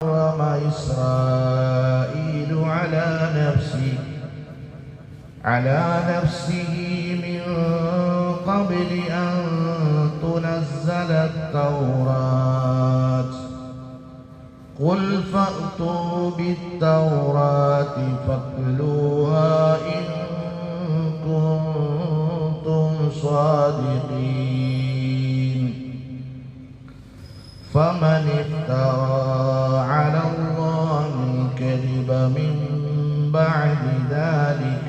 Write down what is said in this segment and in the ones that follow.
حرم إسرائيل على نفسه من قبل أن تنزل التوراة قل فأتوا بالتوراة فاتلوها إن كنتم صادقين فمن افترى على الله الكذب من بعد ذلك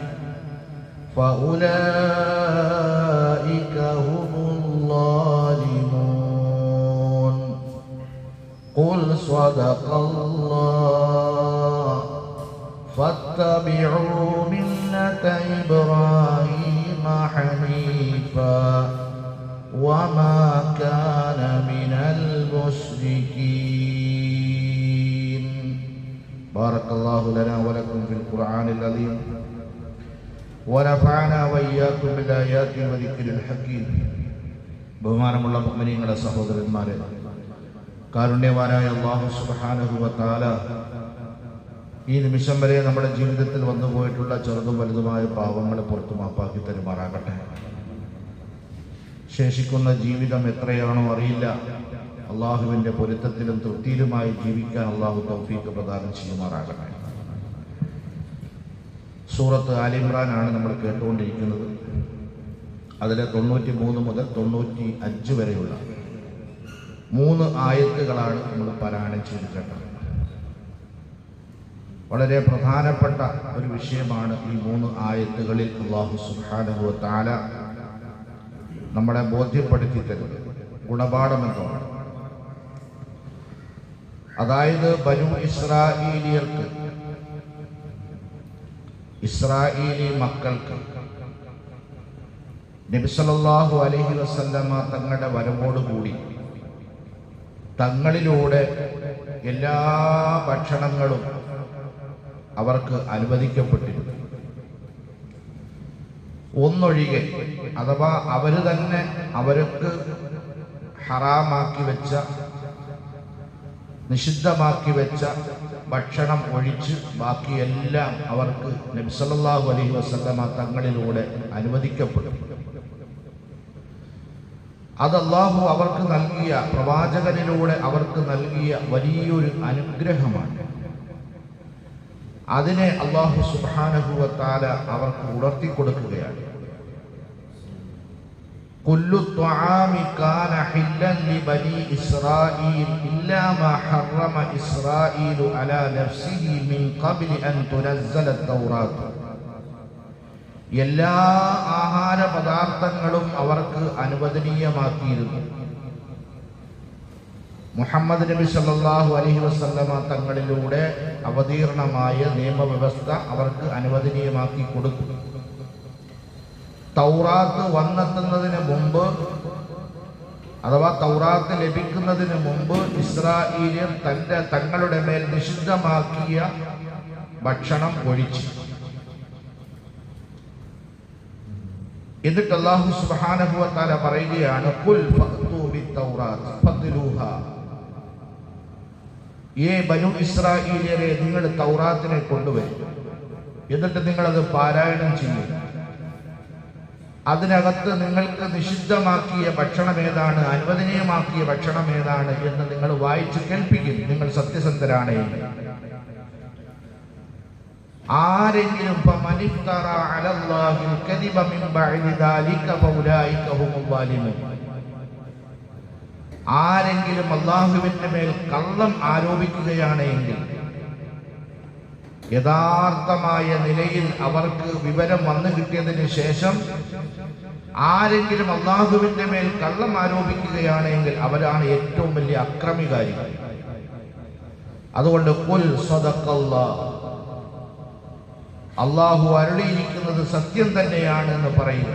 فأولئك هم الظالمون قل صدق الله فاتبعوا ملة إبراهيم حنيفا وما كان من المشركين بارك الله لنا ولكم في القرآن العظيم ونفعنا وإياكم بالآيات وذكر الحكيم ബഹുമാനമുള്ള മുഅ്മിനീങ്ങളെ സഹോദരന്മാരെ, കാരുണ്യവാനായ അല്ലാഹു സുബ്ഹാനഹു വ തആല ഈ നിമിഷം വരെ നമ്മുടെ ജീവിതത്തിൽ വന്നുപോയിട്ടുള്ള ചെറുതും വലുതുമായ പാവങ്ങളെ പുറത്തു മാപ്പാക്കി തരുമാറാകട്ടെ. ശേഷിക്കുന്ന ജീവിതം എത്രയാണോ അറിയില്ല. അള്ളാഹുവിൻ്റെ പൊരുത്തത്തിലും തൃപ്തിയിലുമായി ജീവിക്കാൻ അള്ളാഹു തൗഫീഖ് പ്രദാനം ചെയ്യുമാറാകട്ടെ. സൂറത്ത് ആൽ ഇംറാനാണ് നമ്മൾ കേട്ടുകൊണ്ടിരിക്കുന്നത്. അതിലെ 93 മുതൽ 95 വരെയുള്ള 3 ആയത്തുകളാണ് നമ്മൾ പാരായണം ചെയ്തിട്ടുള്ളത്. വളരെ പ്രധാനപ്പെട്ട ഒരു വിഷയമാണ് ഈ 3 ആയത്തുകളിൽ അല്ലാഹു സുബ്ഹാനഹു വ തആല നമ്മളെ ബോധ്യപ്പെടുത്തി തരുന്നത്. ഗുണപാഠമെന്നതാണ്. അതായത് ബനൂ ഇസ്രായേലിയർക്ക്, ഇസ്രായേലി മക്കൾക്ക് നബി സല്ലല്ലാഹു അലൈഹി വസല്ലമ തങ്ങളുടെ വരവോടുകൂടി തങ്ങളിലൂടെ എല്ലാ ഭക്ഷണങ്ങളും അവർക്ക് അനുവദിക്കപ്പെട്ടിരുന്നു. ഒന്നൊഴികെ, അഥവാ അവര് തന്നെ അവർക്ക് ഹറാമാക്കി വെച്ച, നിഷിദ്ധമാക്കി വെച്ച ഭക്ഷണം ഒഴിച്ച് ബാക്കിയെല്ലാം അവർക്ക് നബി സല്ലല്ലാഹു അലൈഹി വസല്ലമ തങ്ങളിലൂടെ അനുവദിക്കപ്പെടും. അത് അല്ലാഹു അവർക്ക് നൽകിയ, പ്രവാചകനിലൂടെ അവർക്ക് നൽകിയ വലിയൊരു അനുഗ്രഹമാണ്. അതിനെ അല്ലാഹു സുബ്ഹാനഹു വ തആല അവർക്ക് ഉണർത്തി കൊടുക്കുകയാണ്. കുല്ലു ത്വആമി കാന ഹില്ലൻ ലിബനി ഇസ്രായീൽ ഇല്ലാ മാ ഹറമ ഇസ്രായീലു അലാ നഫ്സിഹി മിൻ ഖബ്ലി അൻ തുനസ്സല തൗറാത്ത്. എല്ലാ ആഹാര പദാർത്ഥങ്ങളും അവർക്ക് അനുവദനീയമാക്കിയിരുന്നു. മുഹമ്മദ് നബി സല്ലല്ലാഹു അലൈഹി വസല്ലമ തങ്ങളിലൂടെ അവതീർണമായ നിയമവ്യവസ്ഥ അവർക്ക് അനുവദനീയമാക്കി കൊടുത്തു. തൗറാത്ത് വന്നെത്തുന്നതിന് മുമ്പ്, അഥവാ തൗറാത്ത് ലഭിക്കുന്നതിന് മുമ്പ് ഇസ്രായേലിയർ തങ്ങളുടെ മേൽ നിഷിദ്ധമാക്കിയ ഭക്ഷണം ഒഴിച്ചു. എന്നിട്ട് അല്ലാഹു സുബ്ഹാനഹു വ തആല പറയുകയാണ്, ഖുൽ ഫഅ്തു ബിത്തൗറാത്ത് ഫദ്ലുഹാ. ബനു ഇസ്രായേലിയരെ, നിങ്ങൾ തൗറാത്തിനെ കൊണ്ടുവരും, എന്നിട്ട് നിങ്ങളത് പാരായണം ചെയ്യും. അതിനകത്ത് നിങ്ങൾക്ക് നിഷിദ്ധമാക്കിയ ഭക്ഷണം ഏതാണ്, അനുവദനീയമാക്കിയ ഭക്ഷണം ഏതാണ് എന്ന് നിങ്ങൾ വായിച്ച് കേൾപ്പിക്കും, നിങ്ങൾ സത്യസന്ധരാണ് എന്ന്. ആരെങ്കിലും ഫമനിഫ്തറ അലല്ലാഹിൽ കദിബ മിൻ ബഅദി ദാലിക ഫൗലൈക ഹുമുൽ ളാലിമൂൻ. ആരെങ്കിലും അല്ലാഹുവിന്റെ മേൽ കള്ളം ആരോപിക്കുകയാണെങ്കിൽ, യഥാർത്ഥമായ നിലയിൽ അവർക്ക് വിവരം വന്നു കിട്ടിയതിന് ശേഷം ആരെങ്കിലും അല്ലാഹുവിന്റെ മേൽ കള്ളം ആരോപിക്കുകയാണെങ്കിൽ അവരാണ് ഏറ്റവും വലിയ അക്രമികാരികൾ. അതുകൊണ്ട് ഖുൽ സദഖല്ലാഹ്, അല്ലാഹു അരുളിയിരിക്കുന്നത് സത്യം തന്നെയാണ് എന്ന് പറയുക.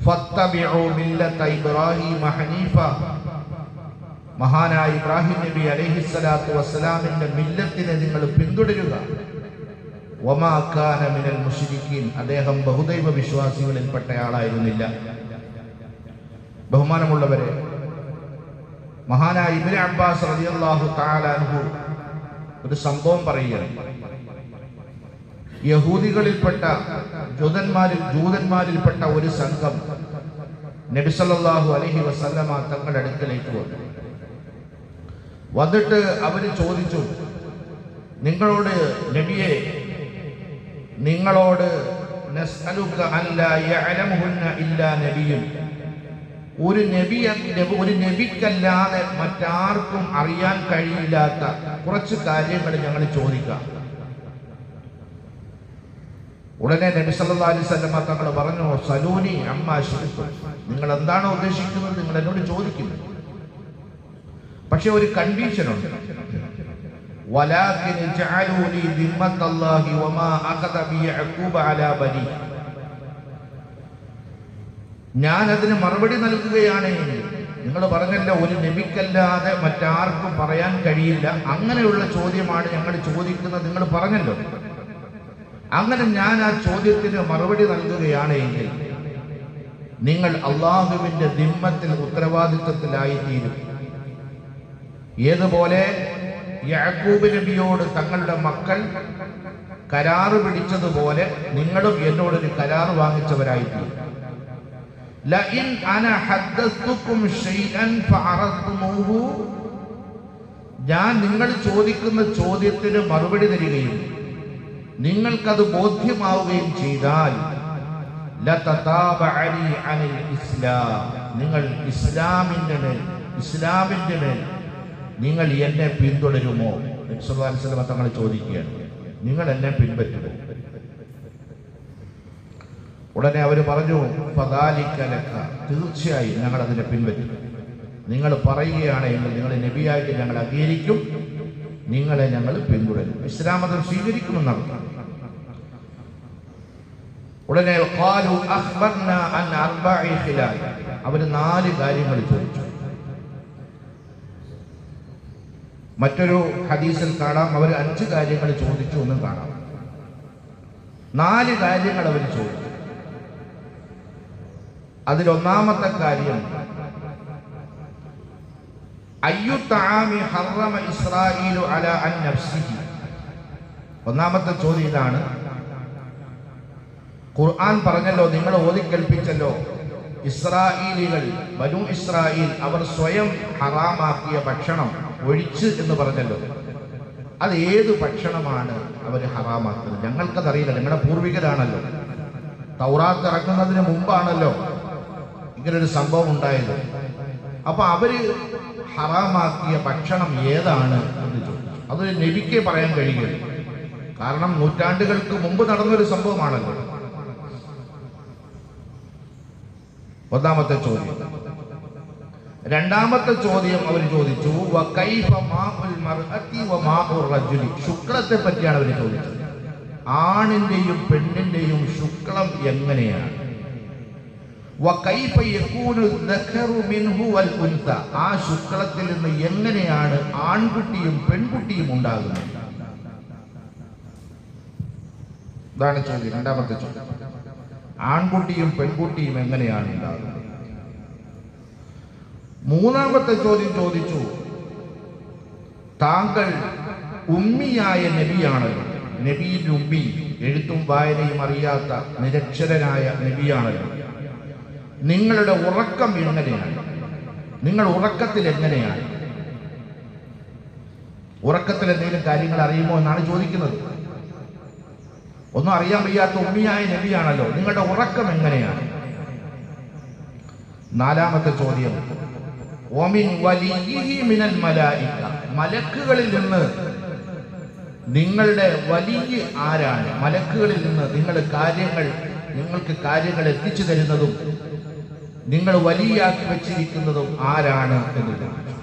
ഫത്തബിഉ മില്ലത ഇബ്രാഹീമ ഹനീഫ, മഹാനായ ഇബ്രാഹിം നബി അലൈഹിസ്സലാത്തു വസ്സലാമിന്റെ മില്ലത്തിനെ നിങ്ങൾ പിന്തുടരുക. വമാ കാന മിനൽ മുശ്രിക്കീൻ, അദ്ദേഹം ബഹുദൈവ വിശ്വാസികളിൽപ്പെട്ട ആളായിരുന്നില്ല. ബഹുമാനമുള്ളവരെ, മഹാനായ ഇബ്നു അബ്ബാസ് റളിയല്ലാഹു തആല അൻഹു ഒരു സംഭവം പറയുകയാണ്. യഹൂദികളിൽപ്പെട്ട ജൂതന്മാരിൽപ്പെട്ട ഒരു സംഘം നബി സല്ലല്ലാഹു അലൈഹി വസല്ലമ തങ്ങളുടെ അടുക്കലേക്ക് വന്നിട്ട് അവർ ചോദിച്ചു, നിങ്ങളോട് നബിയെ, നിങ്ങളോട് നസ്അലുക അല്ലാ യഅലമുഹുന്ന ഇല്ലാ നബിയ്യുൻ, ഒരു നബിക്കല്ലാതെ മറ്റാർക്കും അറിയാൻ കഴിയില്ലാത്ത കുറച്ച് കാര്യങ്ങൾ ഞങ്ങൾ ചോദിക്കാം. ഉടനെ നബി സല്ലല്ലാഹു അലൈഹി വസല്ലം തങ്ങൾ പറഞ്ഞു, സലൂനി അമ്മാ ശിഅ്തും, നിങ്ങൾ എന്താണോ ഉദ്ദേശിക്കുന്നത് നിങ്ങൾ എന്നോട് ചോദിക്കുന്നു. പക്ഷെ ഒരു കണ്ടീഷനുണ്ട്. വലാകിൻ ജഅലൂ ലി ദിമ്മത്തല്ലാഹി വമാ അഖദ ബി യഅഖൂബ അലാ ബനി, ഞാൻ അതിന് മറുപടി നൽകുകയാണെങ്കിൽ, നിങ്ങൾ പറഞ്ഞല്ലോ ഒരു നബിക്കല്ലാതെ മറ്റാർക്കും പറയാൻ കഴിയില്ല, അങ്ങനെയുള്ള ചോദ്യമാണ് ഞങ്ങൾ ചോദിക്കുന്നത് നിങ്ങൾ പറഞ്ഞല്ലോ. അങ്ങനെ ഞാൻ ആ ചോദ്യത്തിന് മറുപടി നൽകുകയാണെങ്കിൽ നിങ്ങൾ അള്ളാഹുവിന്റെ ദിമ്മത്തിൽ ഉത്തരവാദിത്വത്തിലായിത്തീരും. ഏതുപോലെ യാക്കൂബ് നബിയോട് തങ്ങളുടെ മക്കൾ കരാറ് പിടിച്ചതുപോലെ നിങ്ങളും എന്നോടൊരു കരാറ് വാങ്ങിച്ചവരായിത്തീരും. ലഇൻ അന ഹദ്ദസ്തുകും ശൈഅൻ ഫഅറദ്തുമൂഹു, ഞാൻ നിങ്ങൾ ചോദിക്കുന്ന ചോദ്യത്തിന് മറുപടി തരികയും നിങ്ങൾക്കത് ബോധ്യമാവുകയും ചെയ്താൽ ലതതാബഅനി അനിൽ ഇസ്ലാം, നിങ്ങൾ ഇസ്ലാമിന്റെ മേൽ നിങ്ങൾ എന്നെ പിന്തുടരുമോ? നബി സല്ലല്ലാഹു അലൈഹി വസല്ലം തങ്ങൾ ചോദിക്കുകയാണ്, നിങ്ങൾ എന്നെ പിൻപറ്റുമോ? ഉടനെ അവർ പറഞ്ഞു, ഫദാലിക ലക, തീർച്ചയായും ഞങ്ങൾ അതിനെ പിൻപറ്റും. നിങ്ങൾ പറയുകയാണെങ്കിൽ നിങ്ങൾ നബിയായിട്ട് ഞങ്ങൾ അംഗീകരിക്കും, നിങ്ങളെ ഞങ്ങൾ പിന്തുടരും, ഇസ്ലാം മതം സ്വീകരിക്കുമെന്നർത്ഥം. ഉടനെ ഖാലു അഖ്ബർനാ അൻ അർബഇ ഖിലാൽ, അവർ 4 കാര്യങ്ങൾ ചോദിച്ചു. മറ്റൊരു ഹദീസിൽ കാണാം അവർ 5 കാര്യങ്ങൾ ചോദിച്ചു എന്നും കാണാം. 4 കാര്യങ്ങൾ അവർ ചോദിച്ചു. അതിലൊന്നാമത്തെ കാര്യം, അയ്യു തആമി ഹറമ ഇസ്രായീലു അലാ അൻ നഫ്സിഹി. ഒന്നാമത്തെ ചോദ്യം ഇതാണ്. ഖുർആൻ പറഞ്ഞല്ലോ, നിങ്ങൾ ഓതിക്കൽപ്പിച്ചല്ലോ, ഇസ്രായേലികൾ ബനൂ ഇസ്രായേൽ അവർ സ്വയം ഹറാമാക്കിയ ഭക്ഷണം ഒഴിച്ച് എന്ന് പറഞ്ഞല്ലോ. അത് ഏത് ഭക്ഷണമാണ് അവർ ഹറാമാക്കുന്നത്? ഞങ്ങൾക്കതറിയില്ല, നിങ്ങളുടെ പൂർവികരാണല്ലോ. തൗറാത്ത് ഇറക്കുന്നതിന് മുമ്പാണല്ലോ ഇങ്ങനൊരു സംഭവം ഉണ്ടായത്. അപ്പൊ അവര് ഹറാമാക്കിയ ഭക്ഷണം ഏതാണ് എന്ന് ചോദിച്ചു. അതൊരു നബിക്കേ പറയാൻ കഴിയുകയുള്ളൂ. കാരണം നൂറ്റാണ്ടുകൾക്ക് മുമ്പ് നടന്നൊരു സംഭവമാണല്ലോ. ഒന്നാമത്തെ ചോദ്യം. രണ്ടാമത്തെ ചോദ്യം അവർ ചോദിച്ചു, വകൈഫ മാഉൽ മർഅതി വമാഉർ റജുലി, ശുക്ലത്തെ പറ്റിയാണ് അവർ ചോദിച്ചത്. ആണിന്റെയും പെണ്ണിന്റെയും ശുക്ലം എങ്ങനെയാണ്? വകൈഫ യകൂനു ദഖറു മിൻഹു വൽ ഉൻത, ആ ശുക്ലത്തിൽ നിന്ന് എങ്ങനെയാണ് ആൺകുട്ടിയും പെൺകുട്ടിയും ഉണ്ടാകുന്നത്? ഇതാണ് ചോദ്യം, രണ്ടാമത്തെ ചോദ്യം. ആൺകുട്ടിയും പെൺകുട്ടിയും എങ്ങനെയാണ് ഉണ്ടാകുന്നത്? മൂന്നാമത്തെ ചോദ്യം ചോദിച്ചു, താങ്കൾ ഉമ്മിയായ നബിയാണല്ലോ, നബിയിൽ ഉമ്മി, എഴുത്തും വായനയും അറിയാത്ത നിരക്ഷരനായ നബിയാണല്ലോ, നിങ്ങളുടെ ഉറക്കം എങ്ങനെയാണ്? നിങ്ങൾ ഉറക്കത്തിൽ എങ്ങനെയാണ്? ഉറക്കത്തിൽ എന്തെങ്കിലും കാര്യങ്ങൾ അറിയുമോ എന്നാണ് ചോദിക്കുന്നത്. ഒന്നും അറിയാൻ വയ്യാത്ത ഉമ്മിയായ നബിയാണല്ലോ, നിങ്ങളുടെ ഉറക്കം എങ്ങനെയാണ്? നാലാമത്തെ ചോദ്യം, വമിൻ വലിയിഹി മിനൽ മലായിക, മലക്കുകളിൽ നിന്ന് നിങ്ങളുടെ വലിയ ആരാണ്? മലക്കുകളിൽ നിന്ന് നിങ്ങൾക്ക് കാര്യങ്ങൾ എത്തിച്ചു തരുന്നതും നിങ്ങൾ വലിയാക്കി വെച്ചിരിക്കുന്നതും ആരാണ് എന്ന് ചോദിച്ചു.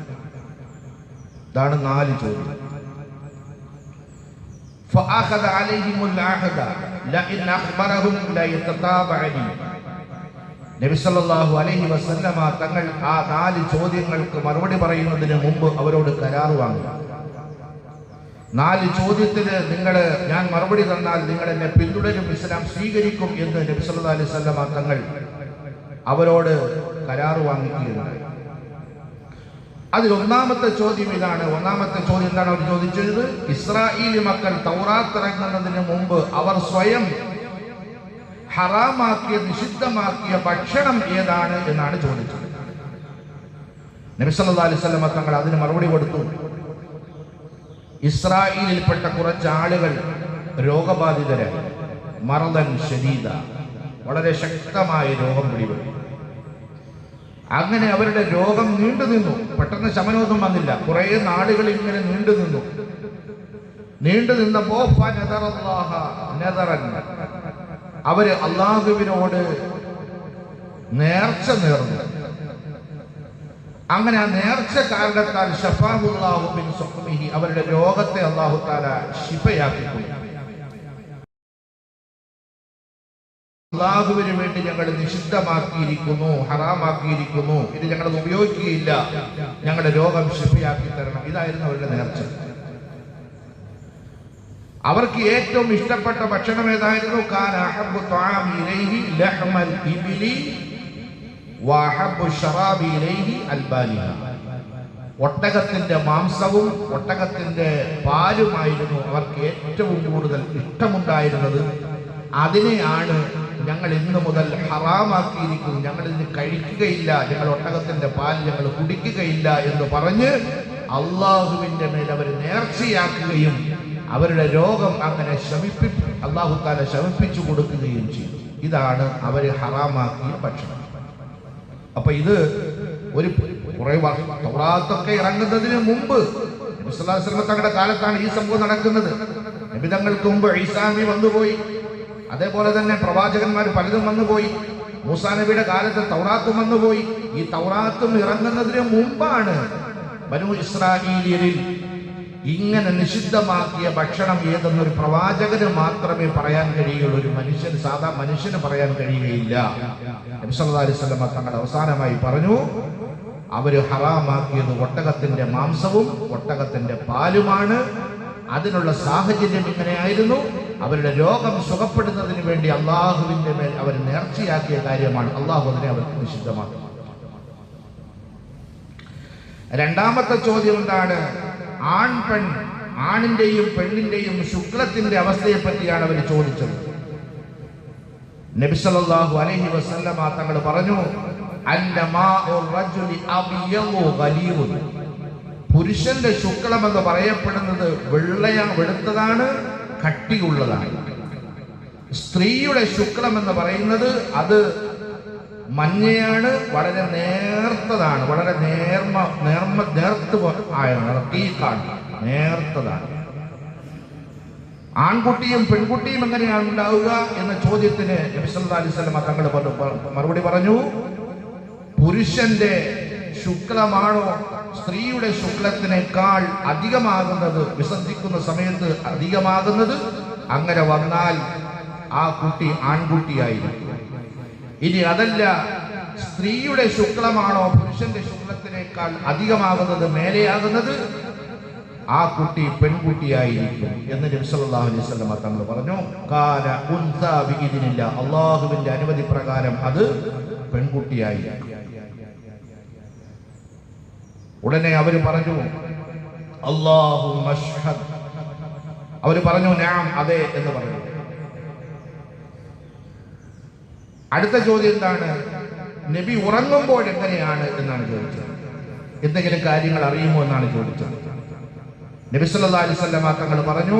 ഇതാണ് 4 ചോദ്യം. فأخذ عليهم العهد لئن أخبرهم لا يتتابعني. നബി സല്ലല്ലാഹു അലൈഹി വസല്ലമ തങ്ങൾ ആ 4 ചോദ്യങ്ങൾക്ക് മറുപടി പറയുന്നതിന് മുമ്പ് അവരോട് കരാർ വാങ്ങി. 4 ചോദ്യത്തിന് ഞാൻ മറുപടി തന്നാൽ നിങ്ങൾ എന്നെ പിന്തുടരും, ഇസ്ലാം സ്വീകരിക്കും എന്ന് നബി സല്ലല്ലാഹു അലൈഹി വസല്ലമ തങ്ങൾ അവരോട് കരാർ വാങ്ങിക്കുകയുണ്ടായി. അതിൽ ഒന്നാമത്തെ ചോദ്യം ഇതാണ്. ഒന്നാമത്തെ ചോദ്യം എന്താണ് അവർ ചോദിച്ചത്? ഇസ്രായേലി മക്കൾ തൗറാത്ത് ഇറങ്ങുന്നതിന് മുമ്പ് അവർ സ്വയം ഹറാമാക്കിയ, നിഷിദ്ധമാക്കിയ ഭക്ഷണം ഏതാണ് എന്നാണ് ചോദിച്ചത്. നബി സല്ലല്ലാഹു അലൈഹി വസല്ലം തങ്ങൾ അതിന് മറുപടി കൊടുത്തു. ഇസ്രായേലിൽപ്പെട്ട കുറച്ച് ആളുകൾ രോഗബാധിതരായി, മറദൻ ശദീദ, വളരെ ശക്തമായ രോഗം പിടിപെട്ടു. അങ്ങനെ അവരുടെ രോഗം നീണ്ടു നിന്നു. പെട്ടെന്ന് ശമനമൊന്നും വന്നില്ല. കുറെ നാളുകൾ ഇങ്ങനെ നീണ്ടു നിന്നപ്പോ അവര് അള്ളാഹുവിനോട് നേർച്ച നേർന്നു. അങ്ങനെ ആ നേർച്ച കാരണത്താൽ ശഫാഹുല്ലാഹു മിൻ സുഖ്മിഹി, അവരുടെ രോഗത്തെ അല്ലാഹു തആല ശിഫയാക്കിക്കൊണ്ടു. അള്ളാഹുവിന് വേണ്ടി ഞങ്ങൾ നിഷിദ്ധമാക്കിയിരിക്കുന്നു, ഹറാമാക്കിയിരിക്കുന്നു, ഇത് ഞങ്ങൾ ഉപയോഗിക്കുകയില്ല, ഞങ്ങളുടെ രോഗം ശിഫയാക്കി തരണം. ഇതായിരുന്നു അവരുടെ നേർച്ച. അവർക്ക് ഏറ്റവും ഇഷ്ടപ്പെട്ട ഭക്ഷണം ഏതായിരുന്നു? കാന അഹബ്ബു ത്വആമി ഇലൈഹി ലഹ്മൽ ഇബ്ലി വഅഹബ്ബു ശറാബി ഇലൈഹി അൽബാനിഹ. ഒട്ടകത്തിന്റെ മാംസവും ഒട്ടകത്തിന്റെ പാലുമായിരുന്നു അവർക്ക് ഏറ്റവും കൂടുതൽ ഇഷ്ടമുണ്ടായിരുന്നത്. അതിനെയാണ് ഞങ്ങൾ ഇന്ന് മുതൽ ഹറാമാക്കിയിരിക്കുന്നു, ഞങ്ങൾ ഇന്ന് കഴിക്കുകയില്ല, ഞങ്ങൾ ഒട്ടകത്തിന്റെ പാൽ ഞങ്ങൾ കുടിക്കുകയില്ല എന്ന് പറഞ്ഞ് അള്ളാഹുവിന്റെ മേൽ അവർ നേർച്ചയാക്കുകയും അവരുടെ രോഗം അങ്ങനെ അല്ലാഹു തആല ശമിപ്പിച്ചു കൊടുക്കുകയും ചെയ്തു. ഇതാണ് അവര് ഹറാമാക്കിയ ഭക്ഷണം. അപ്പൊ ഇത് ഒരു കുറെ തൗറാത്തൊക്കെ ഇറങ്ങുന്നതിന് മുമ്പ് നബി സല്ലല്ലാഹു അലൈഹി വസല്ലം തങ്ങളുടെ കാലത്താണ് ഈ സംഭവം നടക്കുന്നത്. നബി തങ്ങൾക്ക് മുമ്പ് ഈസാ നബി വന്നുപോയി, അതേപോലെ തന്നെ പ്രവാചകന്മാർ പലതും വന്നുപോയി. മൂസാ നബിയുടെ കാലത്ത് തൗറാത്തും വന്നുപോയി. ഈ തൗറാത്തും ഇറങ്ങുന്നതിന് മുമ്പാണ് ബനൂ ഇസ്രായേലിയരിൽ ഇങ്ങനെ നിഷിദ്ധമാക്കിയ ഭക്ഷണം ഏതെന്നൊരു പ്രവാചകന് മാത്രമേ പറയാൻ കഴിയുള്ളൂ. ഒരു മനുഷ്യന്, സാധാ മനുഷ്യന് പറയാൻ കഴിയുകയില്ല. നബി സല്ലല്ലാഹു അലൈഹി വസല്ലം തങ്ങൾ അവസാനമായി പറഞ്ഞു, അവര് ഹറാമാക്കിയത് ഒട്ടകത്തിന്റെ മാംസവും ഒട്ടകത്തിന്റെ പാലുമാണ്. അതിനുള്ള സാഹചര്യം ഇങ്ങനെയായിരുന്നു. അവരുടെ രോഗം സുഖപ്പെടുന്നതിന് വേണ്ടി അള്ളാഹുവിന്റെ മേൽ അവർ നേർച്ചയാക്കിയ കാര്യമാണ്. അള്ളാഹു അതിനെ അവർക്ക് നിഷിദ്ധമാക്കി. രണ്ടാമത്തെ ചോദ്യം എന്താണ്? ആണിന്റെയും പെണ്ണിന്റെയും ശുക്ലത്തിന്റെ അവസ്ഥയെ പറ്റിയാണ് അവർ ചോദിച്ചത്. നബി സല്ലല്ലാഹു അലൈഹി വസല്ലമ തങ്ങൾ പറഞ്ഞു, പുരുഷന്റെ ശുക്ലം എന്ന് പറയപ്പെടുന്നത് വെളുത്തതാണ്, കട്ടിയുള്ളതാണ്. സ്ത്രീയുടെ ശുക്ലം എന്ന് പറയുന്നത് അത് മഞ്ഞയാണ്, വളരെ നേർത്തതാണ്, വളരെ നേർത്തതാണ്. ആൺകുട്ടിയും പെൺകുട്ടിയും എങ്ങനെയാണ് ഉണ്ടാവുക എന്ന ചോദ്യത്തിന് നബി സല്ലല്ലാഹു അലൈഹി വസല്ലം തങ്ങൾ മറുപടി പറഞ്ഞു, പുരുഷന്റെ ശുക്ലമാണോ സ്ത്രീയുടെ ശുക്ലത്തിനേക്കാൾ അധികമാകുന്നത്, വിസർജിക്കുന്ന സമയത്ത് അധികമാകുന്നത്, അങ്ങനെ വന്നാൽ ആ കുട്ടി ആൺകുട്ടിയായിരിക്കും. ഇനി അതല്ല, സ്ത്രീയുടെ ശുക്ലമാണോ പുരുഷന്റെ ശുക്ലത്തിനേക്കാൾ അധികമാകുന്നത്, മേലെയാകുന്നത്, ആ കുട്ടി പെൺകുട്ടിയായിരിക്കും എന്ന് നബി സല്ലല്ലാഹു അലൈഹി വസല്ലം തങ്ങൾ പറഞ്ഞു. കാന ഉൻസാ ബിഇദ്നില്ലാ, അല്ലാഹുവിന്റെ അനുമതി പ്രകാരം അത് പെൺകുട്ടിയായിരിക്കും. ഉടനെ അവര് പറഞ്ഞു, അല്ലാഹു മഷ്ഹദ്, അവര് പറഞ്ഞു നഅം, അതെ എന്ന് പറഞ്ഞു. അടുത്ത ചോദ്യം എന്താണ്? നബി ഉറങ്ങുമ്പോൾ എങ്ങനെയാണ് എന്നാണ് ചോദിച്ചത്. എന്തെങ്കിലും കാര്യങ്ങൾ അറിയുമോ എന്നാണ് ചോദിച്ചത്. നബി സല്ലല്ലാഹു അലൈഹി വസല്ലം തങ്ങൾ പറഞ്ഞു,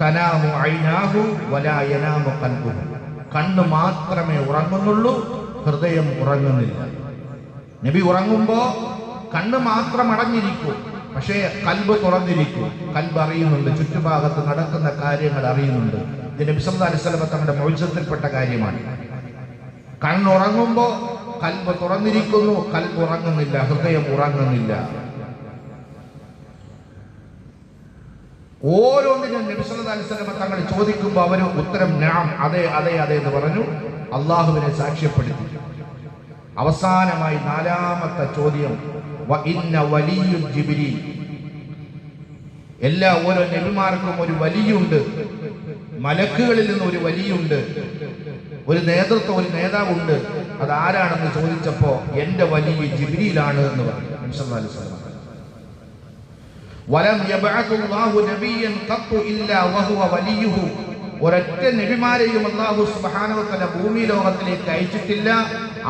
തനാമു ഐനാഹു വലാ യനാമു ഖൽബുഹു, കണ്ണ് മാത്രമേ ഉറങ്ങുന്നുള്ളൂ, ഹൃദയം ഉറങ്ങുന്നില്ല. നബി ഉറങ്ങുമ്പോ കണ്ണ് മാത്രം അടഞ്ഞിരിക്കും, പക്ഷേ കൽബ് തുറന്നിരിക്കും. കൽബ് അറിയുന്നുണ്ട്, ചുറ്റുഭാഗത്ത് നടക്കുന്ന കാര്യങ്ങൾ അറിയുന്നുണ്ട്. ഇത് നബി സല്ലല്ലാഹു അലൈഹി വസല്ലം തങ്ങളുടെ മുഅ്ജിസത്തിൽപ്പെട്ട കാര്യമാണ്. കണ്ണുറങ്ങുമ്പോ കൽബ് തുറന്നിരിക്കുന്നു, കൽബ് ഉറങ്ങുന്നില്ല, ഹൃദയം ഉറങ്ങുന്നില്ല. ഓരോന്നിനും നബി സല്ലല്ലാഹു അലൈഹി വസല്ലം തങ്ങൾ ചോദിക്കുമ്പോൾ അവര് ഉത്തരം നഅം, അതെ അതെ അതെ എന്ന് പറഞ്ഞു അള്ളാഹുവിനെ സാക്ഷ്യപ്പെടുത്തി. അവസാനമായി നാലാമത്തെ ചോദ്യം, വ ഇന്ന വലിയുൽ ജിബ്രീൽ, ഓരോ നബിമാർക്കും ഒരു വലിയുണ്ട്, മലക്കുകളിൽ നിന്ന് ഒരു വലിയുണ്ട്, ഒരു നേതൃത്വം, ഒരു നേതാവുണ്ട്. അതാരാണെന്ന് ചോദിച്ചപ്പോ എന്റെ വലിയ ജിബ്രീലാണ് എന്ന് പറഞ്ഞു. സല്ലല്ലാഹു അലൈഹി വസല്ലം വലം യബ്അത്തുല്ലാഹു നബിയ്യൻ ഖത്തു ഇല്ലാ വഹുവ വലിയുഹു. ഒരൊറ്റ നബിമാരെയും അല്ലാഹു സുബ്ഹാനഹു വ തആല ഭൂമി ലോകത്തിലേക്ക് അയച്ചിട്ടില്ല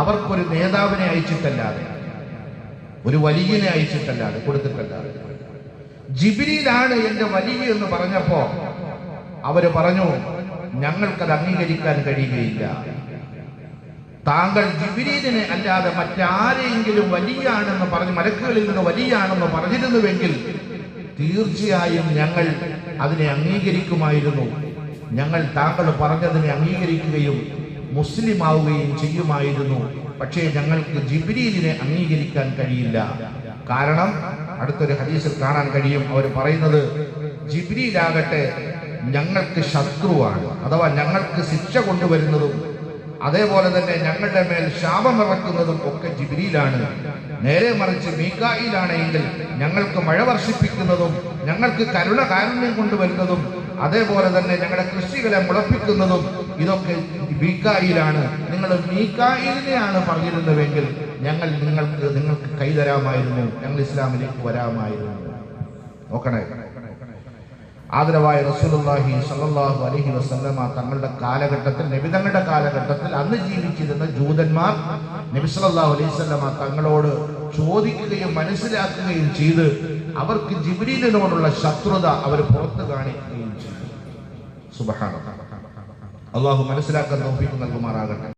അവർക്കൊരു നേതാവിനെ അയച്ചിട്ടല്ലാതെ, ഒരു വലിയനെ അയച്ചിട്ടല്ലാതെ, കൊടുത്തിട്ടല്ലാതെ. ജിബ്രീലാണ് എന്റെ വലിയ എന്ന് പറഞ്ഞപ്പോ അവര് പറഞ്ഞു, ഞങ്ങൾക്കത് അംഗീകരിക്കാൻ കഴിയുകയില്ല. താങ്കൾ ജിബ്രീലിനെ അല്ലാതെ മറ്റാരെങ്കിലും വലിയാണെന്ന് പറഞ്ഞ്, മലക്കുകളിൽ നിന്ന് വലിയാണെന്ന് പറഞ്ഞിരുന്നുവെങ്കിൽ തീർച്ചയായും ഞങ്ങൾ അതിനെ അംഗീകരിക്കുമായിരുന്നു. ഞങ്ങൾ താങ്കൾ പറഞ്ഞതിനെ അംഗീകരിക്കുകയും മുസ്ലിം ആവുകയും ചെയ്യുമായിരുന്നു. പക്ഷേ ഞങ്ങൾക്ക് ജിബ്രീലിനെ അംഗീകരിക്കാൻ കഴിയില്ല. കാരണം അടുത്തൊരു ഹദീസിൽ കാണാൻ കഴിയും, അവർ പറയുന്നത് ജിബ്രീലാകട്ടെ ഞങ്ങൾക്ക് ശത്രുവാണ്, അഥവാ ഞങ്ങൾക്ക് ശിക്ഷ കൊണ്ടുവരുന്നതും അതേപോലെ തന്നെ ഞങ്ങളുടെ മേൽ ശാപമിറക്കുന്നതും ഒക്കെ ജിബ്രീലാണ്. നേരെ മറിച്ച് മീകായിലാണെങ്കിൽ ഞങ്ങൾക്ക് മഴ വർഷിപ്പിക്കുന്നതും ഞങ്ങൾക്ക് കാരുണ്യം കൊണ്ടുവരുന്നതും അതേപോലെ തന്നെ ഞങ്ങളുടെ കൃഷികളെ മുളപ്പിക്കുന്നതും ഇതൊക്കെ മീകായിലാണ്. നിങ്ങൾ മീകായിലിനെയാണ് പറഞ്ഞിരുന്നുവെങ്കിൽ ഞങ്ങൾ നിങ്ങൾക്ക് കൈതരാമായിരുന്നു, ഞങ്ങൾ ഇസ്ലാമിലേക്ക് വരാമായിരുന്നു. നോക്കണേ, ആദരവായ റസൂലുള്ളാഹി സ്വല്ലല്ലാഹു അലൈഹി വസല്ലമ തങ്ങളുടെ കാലഘട്ടത്തിൽ, നബി തങ്ങളുടെ കാലഘട്ടത്തിൽ അന്ന് ജീവിച്ചിരുന്ന ജൂതന്മാർ നബി സല്ലല്ലാഹു അലൈഹി വസല്ലമ തങ്ങളോട് ചോദിക്കുകയും മനസ്സിലാക്കുകയും ചെയ്ത് അവർക്ക് ജിബ്രീലിനോടുള്ള ശത്രുത അവർ പുറത്തു കാണിക്കുകയും ചെയ്തു. സുബ്ഹാനല്ലാഹ്. അല്ലാഹു മനസ്സിലാക്കാൻ തൗഫീഖ് നൽകുമാറാകട്ടെ.